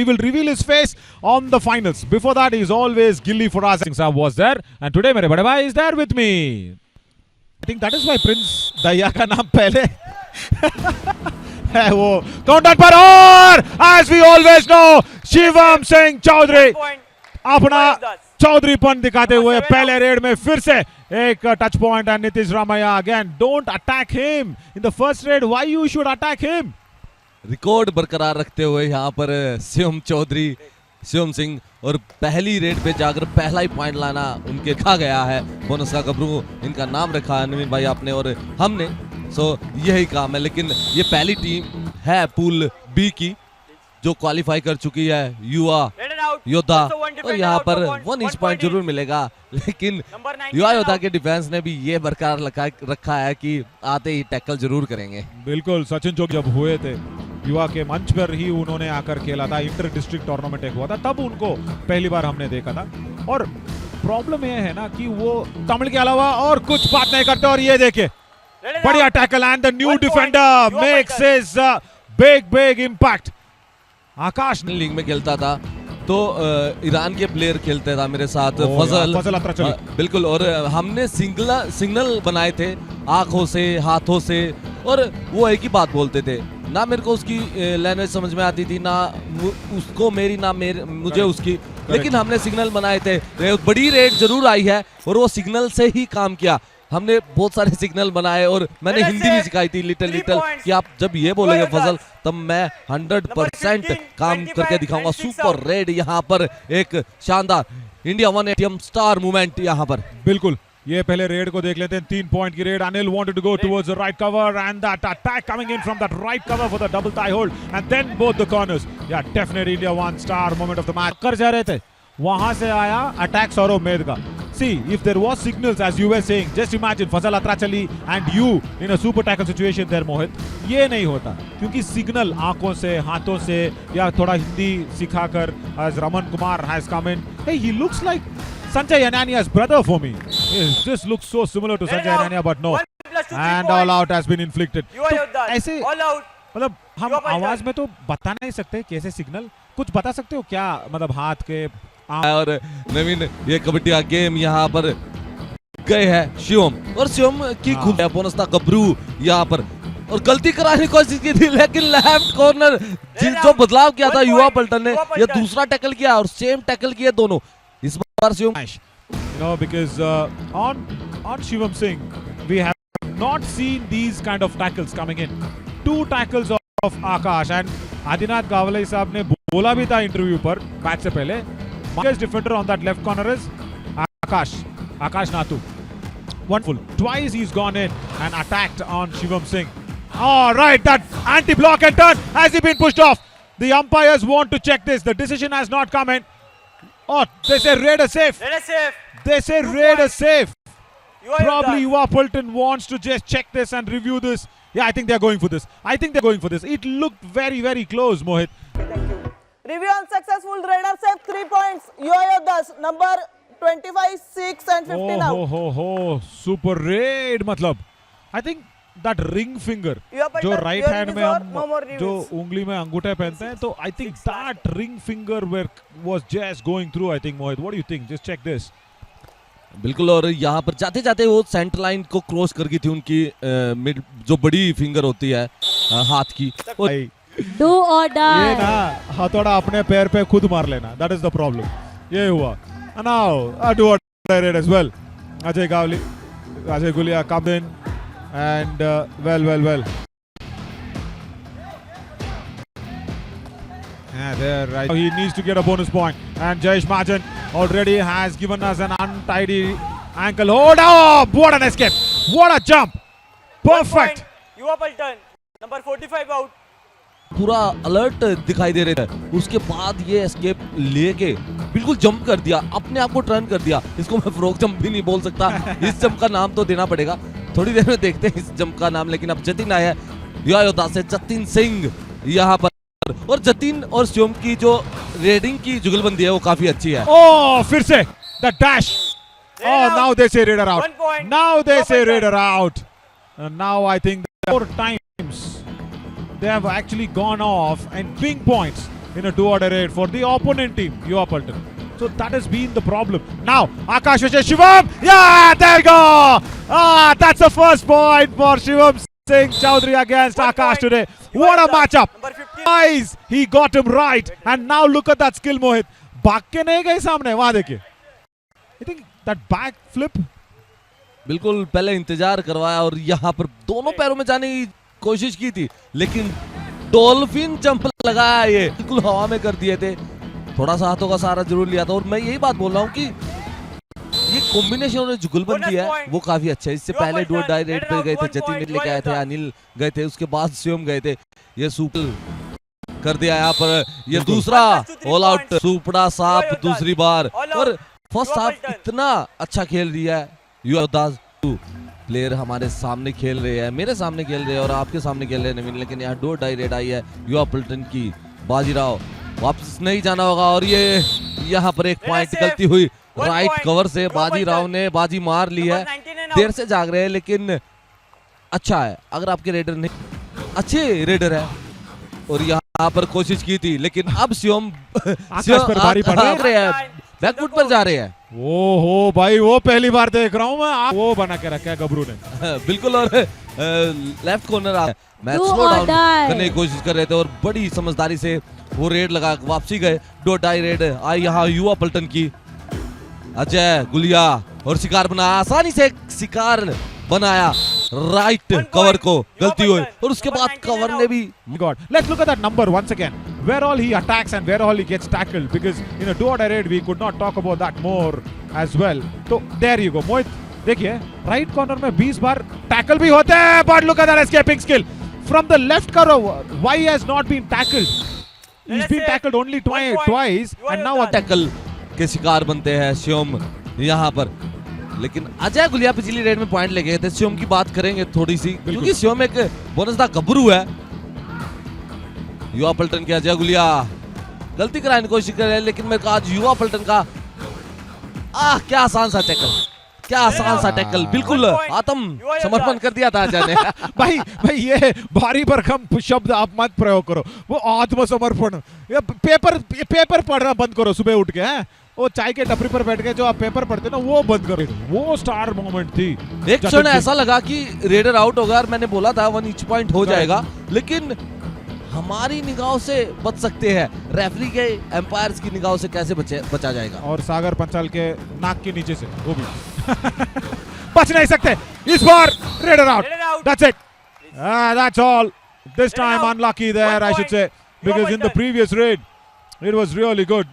will reveal his face on the finals. Before that, he's always Gilly Faraz Singh Saab was there, and today mere bade bhai is there with me. I think that is why Prince Daya का नाम पहले है वो counter पर, और as we always know Shivam Singh Chaudhary अपना चौधरीपन दिखाते हुए पहले रेड में फिर से एक touch point, and Nitish Ramaiah again don't attack him in the first raid. Why you should attack him? Record बरकरार रखते हुए यहाँ पर शिवम चौधरी, शिवम सिंह, और पहली रेड पे जाकर पहला ही पॉइंट लाना उनके खा गया है. बोनस का गबरू इनका नाम रखा है नवीन भाई आपने और हमने, सो यही काम है. लेकिन ये पहली टीम है पूल बी की जो क्वालिफाई कर चुकी है, युवा योद्धा, और यहाँ पर 1 इंच पॉइंट जरूर मिलेगा. लेकिन युवा योद्धा के डिफेंस ने भी ये बरकरार रखा है कि आते ही टैकल जरूर करेंगे. बिल्कुल, सचिन जो जब हुए थे युवा के मंच पर ही उन्होंने आकर खेला था, इंटर डिस्ट्रिक्ट टूर्नामेंट एक हुआ था, तब उनको पहली बार हमने देखा था. और प्रॉब्लम ये है ना कि वो तमिल के अलावा और कुछ बात नहीं करते. और ये देखिए बढ़िया tackle, and the new defender makes his big impact. Akash league में खेलता था तो ईरान के प्लेयर खेलते था मेरे साथ, फजल अत्राचली. बिल्कुल, और हमने सिग्नल बनाए थे आंखों से, हाथों से, और वो एक ही बात बोलते थे. ना मेरे को उसकी लैंग्वेज समझ में आती थी, ना उसको मेरी, ना मुझे उसकी, लेकिन हमने सिग्नल बनाए थे. बड़ी रेड जरूर आई है और वो सिग्नल से ही काम किया. हमने बहुत सारे सिग्नल बनाए और मैंने हिंदी भी सिखाई थी लिटिल कि आप जब ये बोलेंगे फजल तब मैं 100% काम करके दिखाऊंगा. सुपर रेड यहाँ पर, एक शानदार इंडिया 180 स्टार मूवमेंट यहाँ पर. बिल्कुल, ये पहले रेड को देख लेते हैं. 3 पॉइंट की raid. Anil wanted to go towards the right cover, and that attack coming in from that right cover for the double thigh hold, and then both the corners. या definitely India 1 star moment of the match. कर जा रहे थे, वहां से आया attack Saurav मेद का. See, if there was signals, as you were saying, just imagine Fazal Atrachali and you in a super tackle situation there, Mohit. ये नहीं होता क्योंकि सिग्नल आंखों से, हाथों से, या थोड़ा Hindi सिखाकर, as Raman Kumar has come in. Hey, he looks like Sanjay Anania's brother for me. He just looks so similar to Sanjay Anania, but no. And all out has been inflicted. तो ऐसे मतलब हम आवाज में तो बता नहीं सकते कैसे सिग्नल. कुछ बता सकते हो क्या, मतलब हाथ के? और नवीन ये कबड्डी का गेम यहाँ पर गए है शिवम, और शिवम की खुद बोनस था गबरू यहाँ पर, और गलती कराने की कोशिश की थी, लेकिन लेफ्ट कॉर्नर जो बदलाव किया था युवा पलटन ने, ये दूसरा टैकल किया और सेम टैकल किए दोनों इस बार Shivam. You know, because on Shivam Singh we have not seen these kind of tackles coming in. 2 tackles of Akash, and Adinath Gawale साहब ने बोला भी था इंटरव्यू पर मैच से पहले, biggest defender on that left corner is Akash Nathu. Wonderful. Twice he's gone in and attacked on Shivam Singh. All right, that anti-block and turn. Has he been pushed off? The umpires want to check this. The decision has not come in. Oh, they say Raider safe. They say Raider safe. Probably Yuva Pulton wants to just check this and review this. Yeah, I think they're going for this. It looked very, very close, Mohit. Review on successful Raider save 3 points. Yoyodhas number 25, 6 and 15 out. Super raid मतलब. I think that ring finger जो right hand में हम जो उंगली में अंगूठे पहनते हैं, तो I think that ring finger was just going through. I think Mohit, what do you think? Just check this. बिल्कुल, और यहाँ पर जाते जाते वो सेंटर लाइन को क्रॉस कर गई थी उनकी मिड जो बड़ी फिंगर होती है हाथ की. Do or die. ये ना हथौड़ा अपने पैर पे खुद मार लेना, that is the problem. ये हुआ. And now do or die raid as well. Ajay Gulia comes in and well. Yeah, there, right. He needs to get a bonus point, and Jayesh Majan already has given us an untidy ankle hold. Oh, what an escape! What a jump! Perfect. Yuva Pulton number 45 out. पूरा alert दिखाई दे रहे थे, उसके बाद ये escape लेके बिल्कुल jump कर दिया, अपने आप को टर्न कर दिया. इसको मैं फ्रॉग जंप भी नहीं बोल सकता, इस जंप का नाम तो देना पड़ेगा. थोड़ी देर में देखते हैं इस जंप का नाम. लेकिन अब जतिन आया है युवा योद्धा से, जतिन सिंह यहाँ पर, और जतिन और शिवम की जो रेडिंग की जुगलबंदी है वो काफी अच्छी है. Oh, फिर से the dash. Oh, now they say Raider out. Now they say Raider out. And now I think 4 times they have actually gone off and ping points. in a do-or-die raid for the opponent team, UA Paltan. So that has been the problem. Now, Akash versus Shivam. Yeah, there you go. That's the first point for Shivam Singh Chaudhary against Akash today. What a matchup. Guys, he got him right. And now look at that skill, Mohit. भाग के नहीं गए सामने, वहां देखिए. I think that back flip. बिल्कुल पहले इंतजार करवाया और यहाँ पर दोनों पैरों में जाने की कोशिश की थी, लेकिन डॉल्फिन जंप लगाया, ये बिल्कुल हवा में कर दिए थे. थोड़ा सा हाथों का सहारा जरूर लिया था. और मैं यही बात बोल रहा हूँ कि ये कॉम्बिनेशन और जुगलबंदी है वो काफी अच्छा है. इससे पहले डू और डाई रेड पे गए थे, जतिन लेके आए थे, अनिल गए थे, उसके बाद शिवम गए थे. ये सुपर कर दिया यहाँ पर. ये दूसरा ऑल आउट सुपड़ा सांप दूसरी बार. और फर्स्ट हाफ इतना अच्छा खेल रही है युवदास. प्लेयर हमारे सामने खेल रहे हैं, मेरे सामने खेल रहे हैं और आपके सामने खेल रहे हैं नवीन. लेकिन यहाँ डू और डाई रेड आई है युवा पल्टन की. बाजीराव वापस नहीं जाना होगा. और ये यहाँ पर एक पॉइंट गलती हुई राइट कवर से. बाजीराव ने बाजी मार ली है. देर से जाग रहे हैं लेकिन अच्छा है. अगर आपके रेडर नहीं अच्छे रेडर है. और यहाँ पर कोशिश की थी लेकिन अब शिवम रहे हैं, बैकफुट पर जा रहे हैं. ओहो भाई, वो पहली बार देख रहा हूँ मैं. वो बना के रखा है गबरू ने. बिल्कुल. और left corner match slow down करने की कोशिश कर रहे थे और बड़ी समझदारी से वो रेड लगा वापसी गए. डो डाई रेड आई यहाँ युवा पल्टन की. अजय गुलिया और शिकार बनाया, आसानी से शिकार बनाया राइट कवर को. गलती हुई और उसके बाद कवर ने भी. God, let's look at that number once again. Where all he attacks and where all he gets tackled, because in a do-or-die raid we could not talk about that more as well. So there you go, Mohit. देखिए right corner में 20 बार tackle भी होते हैं, but look at that escaping skill from the left cover. Why he has not been tackled? He's been tackled only twice and now a tackle के शिकार बनते हैं शिवम यहाँ पर. लेकिन अजय गुलिया पिछली रेड में पॉइंट ले गए थे. शिवम की बात करेंगे थोड़ी सी, क्योंकि शिवम एक बोनसदा गबरू है. युवा पल्टन के अजय गुलिया गलती कराने की कोशिश कर रहे हैं, लेकिन मेरे को आज युवा पल्टन का क्या आसान सा टैकल, क्या आसान सा टैकल. बिल्कुल आत्म समर्पण कर दिया था अजय ने. भाई ये भारी भरकम शब्द आप मत प्रयोग करो. वो आत्मसमर्पण, पेपर पढ़ना बंद करो सुबह उठ के. हैं वो चाय के टपरी पर बैठ के जो आप पेपर पढ़ते ना, वो बंद करो. वो स्टार मोमेंट थी. एक क्षण ऐसा लगा कि रेडर आउट होगा और मैंने बोला था 1 ईच पॉइंट हो जाएगा, लेकिन हमारी निगाहों से बच सकते हैं. रेफरी के एम्पायर्स की निगाहों से कैसे बचा जाएगा. और सागर पंचाल के नाक के नीचे से वो भी बच नहीं सकते. इस बार raider out. That's it. That's all. This time unlucky there I should say, because in the previous raid it was really good.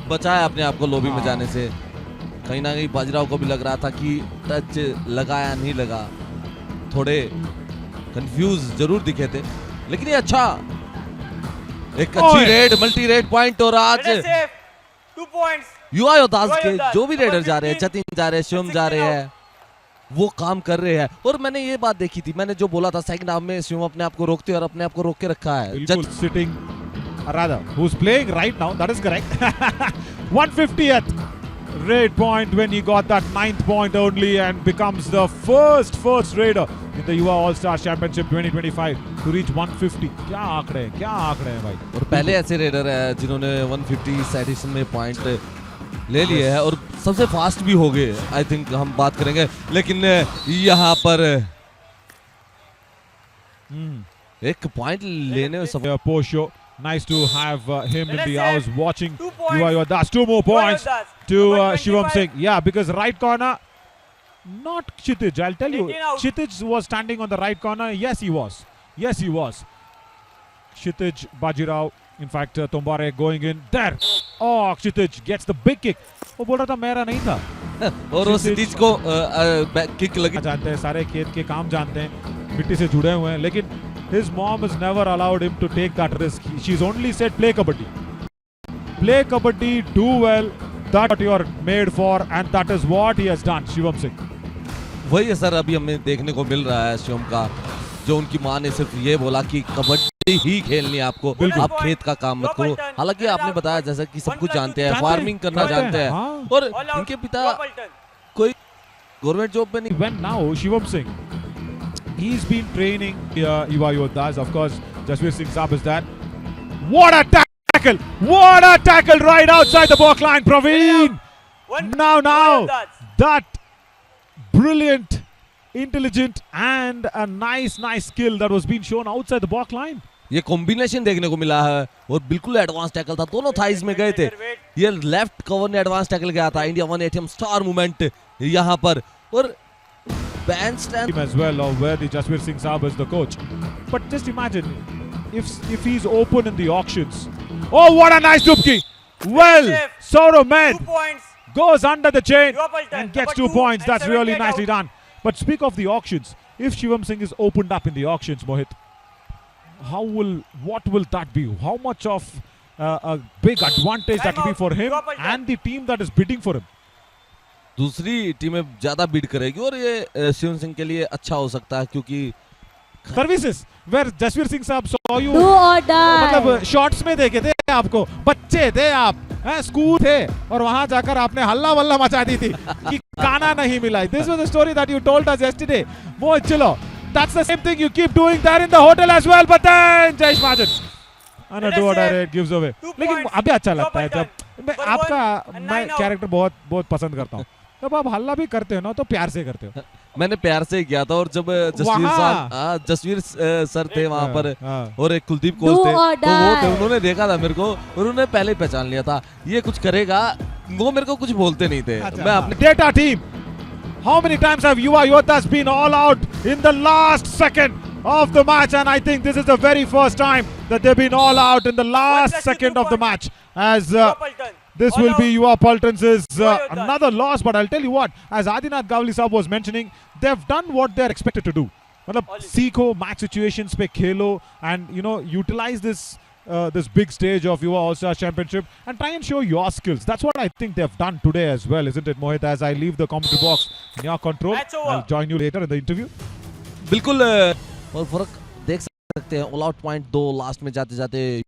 बचाया अपने आप को लॉबी में जाने से. कहीं ना कहीं बाजीराव को भी लग रहा था कि टच लगा या नहीं लगा. थोड़े कंफ्यूज जरूर दिखे थे, लेकिन ये अच्छा एक अच्छी रेड, मल्टी रेड पॉइंट. और आज 2 points. युवा योद्धास के जो भी रेडर जा रहे हैं, जतिन जा रहे हैं, शिवम जा रहे हैं, वो काम कर रहे हैं. और मैंने ये बात देखी थी, मैंने जो बोला था सेकंड हाफ में शिवम अपने आप को रोकते और अपने आप को रोक के रखा है. Sitting rather who's playing right now, that is correct. 150th raid point when he got that 9th point only and becomes the first raider in the युवा all star championship 2025 to reach 150. क्या आंकड़े हैं भाई. और पहले ऐसे raider है जिन्होंने 150 एडिशन में पॉइंट ले लिए हैं और सबसे फास्ट भी हो गए. आई थिंक हम बात करेंगे, लेकिन यहाँ पर एक पॉइंट लेने में सब. Posho, nice to have him in the house watching Yuva. That's 2 more points to Shivam Singh. Yeah, because right corner, not Kshitij. I'll tell you, Kshitij was standing on the right corner. Yes, he was. Kshitij, Bajirao, in fact, Tombare going in there. Oh, Kshitij gets the big kick. वो बोल रहा था मेरा नहीं था. और वो क्षितिज को किक लगी. जानते हैं, सारे खेत के काम जानते हैं, मिट्टी से जुड़े हुए हैं, लेकिन his mom has never allowed him to take that risk. She's only said play kabaddi, do well. That's what you are made for, and that is what he has done. Shivam Singh. वही है sir, अभी हमें देखने को मिल रहा है शिवम का, जो उनकी माँ ने सिर्फ ये बोला कि कबड्डी ही खेलनी है आपको, आप खेत का काम मत करो. हालांकि आपने बताया जैसा कि सब कुछ जानते हैं, फार्मिंग करना जानते हैं. और इनके पिता कोई गवर्नमेंट जॉब पे नहीं. When now Shivam Singh, he's been training Yuva Yoddhas. Of course, Jasveer Singh Saab is that. What a tackle. What a tackle right outside the back line, Praveen. Now, that brilliant, intelligent, and a nice skill that was being shown outside the back line. ये combination देखने को मिला है और बिल्कुल advance tackle था, दोनों thighs में गए थे। ये लेफ्ट कवर ने एडवांस टैकल किया था। इंडिया 1 ATM स्टार मूवमेंट यहाँ पर और band stand Team as well, of where the Jasveer Singh Saab is the coach. But just imagine if he's open in the auctions. Oh, what a nice dubki! Well, Saurav Med 2 points. goes under the chain Your Paltan, and gets number 2 2 points. and That's 7 really get nicely out. done. But speak of the auctions. If Shivam Singh is opened up in the auctions, Mohit, what will that be? How much of a big advantage that will be for him Your Paltan. and the team that is bidding for him? दूसरी टीमें ज्यादा beat करेगी और ये शिवन सिंह के लिए अच्छा हो सकता है क्योंकि Services where Jasveer Singh Saab saw you. Do or die. मतलब शॉर्ट्स में देखे थे आपको, बच्चे थे आप, स्कूल थे और वहां जाकर आपने हल्ला वल्ला मचा दी थी कि खाना नहीं मिला। This was the story that you told us yesterday. Mohit Chilo, that's the same thing you keep doing there in the hotel as well. But then Jayesh Majan, and a do or die raid gives away. 2 लेकिन points. अभी अच्छा लगता है Your जब मैं Paltan. आपका 1 and मैं 9 out. Character बहुत पसंद करता हूँ। जब आप हल्ला भी करते हो ना तो प्यार से करते हो। मैंने प्यार से ही किया था और जब जसवीर सर थे वहां पर हाँ। और एक कुलदीप Do कोच थे or तो वो थे, die. उन्होंने देखा था मेरे को और उन्होंने पहले ही पहचान लिया था ये कुछ करेगा। वो मेरे को कुछ बोलते नहीं थे। मैं अपने Data team. How many times have Yuva Yoddhas been all out in the last second of the match? And I think this is the very first time that they've been all out in the last 132 second of the match. As Your Paltan. this All will be out. Yuva Paltans' Yuva Yoddhas. another loss. But I'll tell you what, as Adinath Gavli Saab was mentioning, they've done what they're expected to do. मतलब All in. सीखो match situations पे खेलो and utilize this big stage of Yuva All-Star Championship and try and show your skills. That's what I think they've done today as well, isn't it, Mohit? As I leave the commentary box in your control, Match over. I'll join you later in the interview. बिल्कुल और फर्क देख सकते हैं। All out point 2 last में जाते जाते